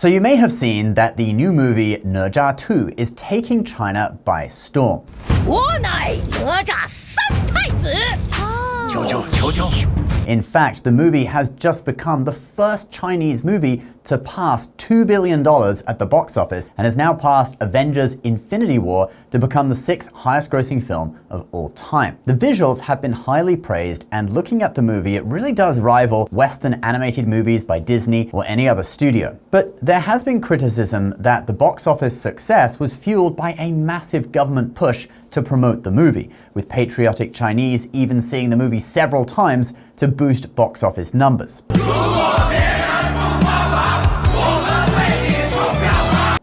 So you may have seen that the new movie Ne Zha 2 is taking China by storm. 我乃哪吒三太子。求求。 In fact, the movie has just become the first Chinese movie to pass $2 billion at the box office and has now passed Avengers Infinity War to become the 6th highest grossing film of all time. The visuals have been highly praised, and looking at the movie, it really does rival Western animated movies by Disney or any other studio. But there has been criticism that the box office success was fueled by a massive government push to promote the movie, with patriotic Chinese even seeing the movie several times to boost box office numbers.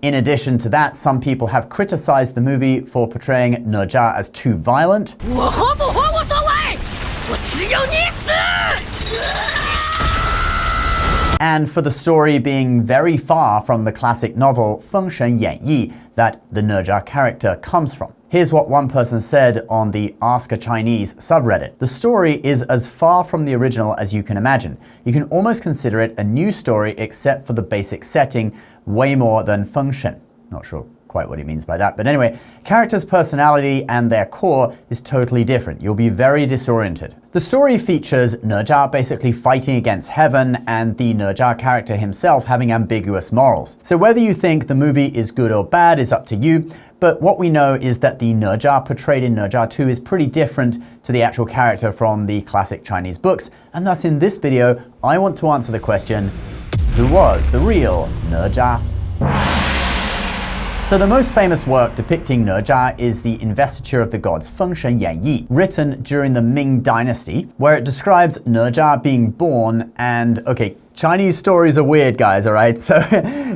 In addition to that, some people have criticized the movie for portraying Ne Zha as too violent. And for the story being very far from the classic novel Feng Shen that the Ne Zha character comes from. Here's what one person said on the Ask a Chinese subreddit. The story is as far from the original as you can imagine. You can almost consider it a new story except for the basic setting, way more than Feng Shen. Not sure quite what he means by that, but anyway, characters' personality and their core is totally different. You'll be very disoriented. The story features Ne Zha basically fighting against heaven and the Ne Zha character himself having ambiguous morals. So whether you think the movie is good or bad is up to you, but what we know is that the Ne Zha portrayed in Ne Zha 2 is pretty different to the actual character from the classic Chinese books, and thus in this video, I want to answer the question, who was the real Ne Zha? So the most famous work depicting Ne Zha is the Investiture of the Gods, Feng Shen Yanyi, written during the Ming Dynasty, where it describes Ne Zha being born and, okay, Chinese stories are weird, guys, alright? So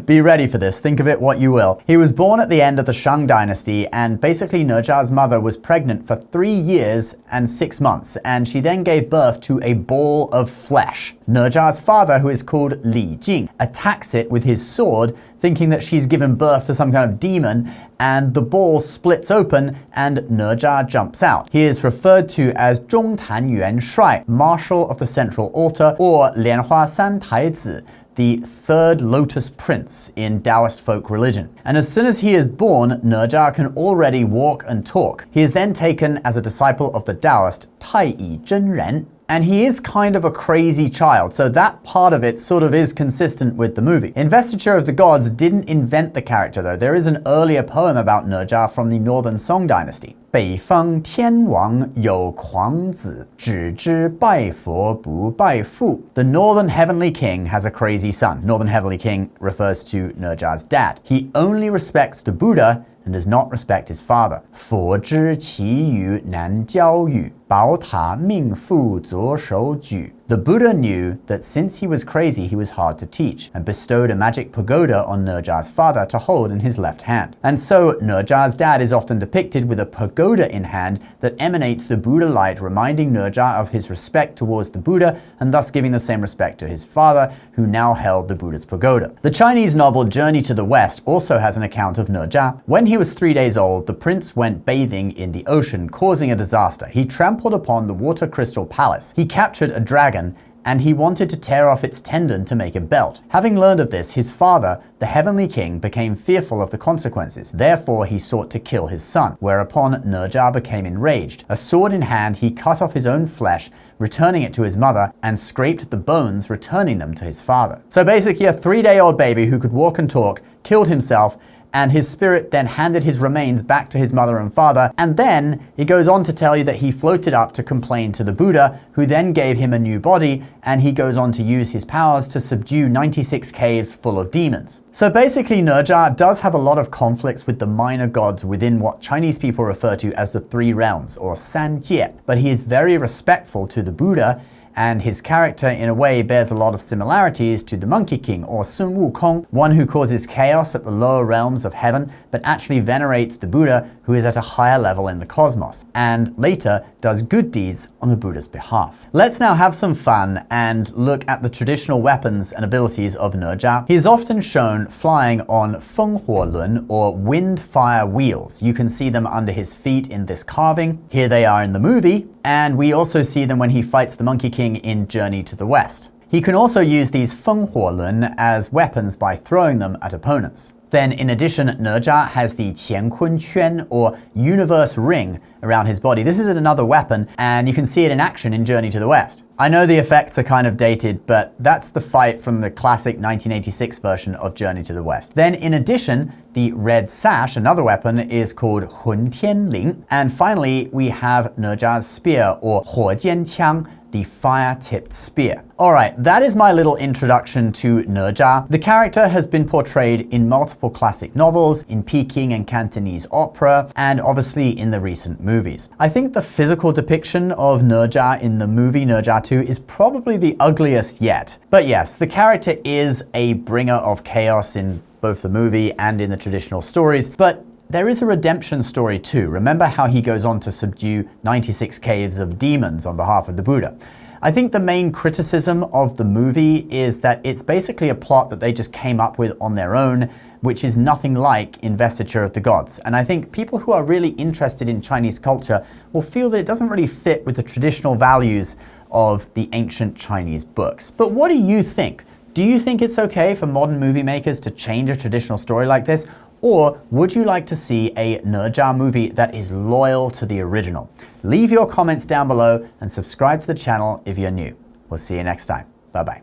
be ready for this. Think of it what you will. He was born at the end of the Shang Dynasty, and basically Ne Zha's mother was pregnant for 3 years and 6 months, and she then gave birth to a ball of flesh. Ne Zha's father, who is called Li Jing, attacks it with his sword, thinking that she's given birth to some kind of demon, and the ball splits open and Ne Zha jumps out. He is referred to as Zhongtan Yuan Shuai, Marshal of the Central Altar, or Lianhua San Tai Zi, the third lotus prince in Taoist folk religion. And as soon as he is born, Ne Zha can already walk and talk. He is then taken as a disciple of the Taoist Tai Yi Zhenren, and he is kind of a crazy child, so that part of it sort of is consistent with the movie. Investiture of the Gods didn't invent the character though. There is an earlier poem about Ne Zha from the Northern Song Dynasty. 北方天王有狂子，只知拜佛不拜父. The Northern Heavenly King has a crazy son. Northern Heavenly King refers to Ne Zha's dad. He only respects the Buddha and does not respect his father. 佛知其语难教育，宝塔命父左手举. The Buddha knew that since he was crazy, he was hard to teach, and bestowed a magic pagoda on Ne Zha's father to hold in his left hand. And so Ne Zha's dad is often depicted with a pagoda in hand that emanates the Buddha light, reminding Ne Zha of his respect towards the Buddha, and thus giving the same respect to his father, who now held the Buddha's pagoda. The Chinese novel Journey to the West also has an account of Ne Zha. When he was 3 days old, the prince went bathing in the ocean, causing a disaster. He trampled upon the water crystal palace. He captured a dragon, and he wanted to tear off its tendon to make a belt. Having learned of this, his father, the Heavenly King, became fearful of the consequences. Therefore, he sought to kill his son, whereupon Ne Zha became enraged. A sword in hand, he cut off his own flesh, returning it to his mother, and scraped the bones, returning them to his father. So basically, a 3-day-old baby who could walk and talk killed himself, and his spirit then handed his remains back to his mother and father, and then he goes on to tell you that he floated up to complain to the Buddha, who then gave him a new body, and he goes on to use his powers to subdue 96 caves full of demons. So basically, Ne Zha does have a lot of conflicts with the minor gods within what Chinese people refer to as the 3 realms, or San Jie, but he is very respectful to the Buddha, and his character in a way bears a lot of similarities to the Monkey King, or Sun Wukong, one who causes chaos at the lower realms of heaven but actually venerates the Buddha, who is at a higher level in the cosmos, and later does good deeds on the Buddha's behalf. Let's now have some fun and look at the traditional weapons and abilities of Ne Zha. He is often shown flying on Feng Huo Lun, or wind-fire wheels. You can see them under his feet in this carving. Here they are in the movie, and we also see them when he fights the Monkey King in Journey to the West. He He can also use these Feng as weapons by throwing them at opponents. Then, in addition, Ne Zha has the Qiankun Quan, or universe ring, around his body. This is another weapon, and you can see it in action in Journey to the West. I know the effects are kind of dated, but that's the fight from the classic 1986 version of Journey to the West. Then, in addition, the red sash, another weapon, is called Hun Tian Ling. And finally, we have Ne Zha's spear, or Huo Jian Qiang, the fire-tipped spear. Alright, that is my little introduction to Ne Zha. The character has been portrayed in multiple classic novels, in Peking and Cantonese opera, and obviously in the recent movies. I think the physical depiction of Ne Zha in the movie Ne Zha 2 is probably the ugliest yet. But yes, the character is a bringer of chaos in both the movie and in the traditional stories, but there is a redemption story too. Remember how he goes on to subdue 96 caves of demons on behalf of the Buddha. I think the main criticism of the movie is that it's basically a plot that they just came up with on their own, which is nothing like Investiture of the Gods. And I think people who are really interested in Chinese culture will feel that it doesn't really fit with the traditional values of the ancient Chinese books. But what do you think? Do you think it's okay for modern movie makers to change a traditional story like this? Or would you like to see a Ne Zha movie that is loyal to the original? Leave your comments down below and subscribe to the channel if you're new. We'll see you next time. Bye-bye.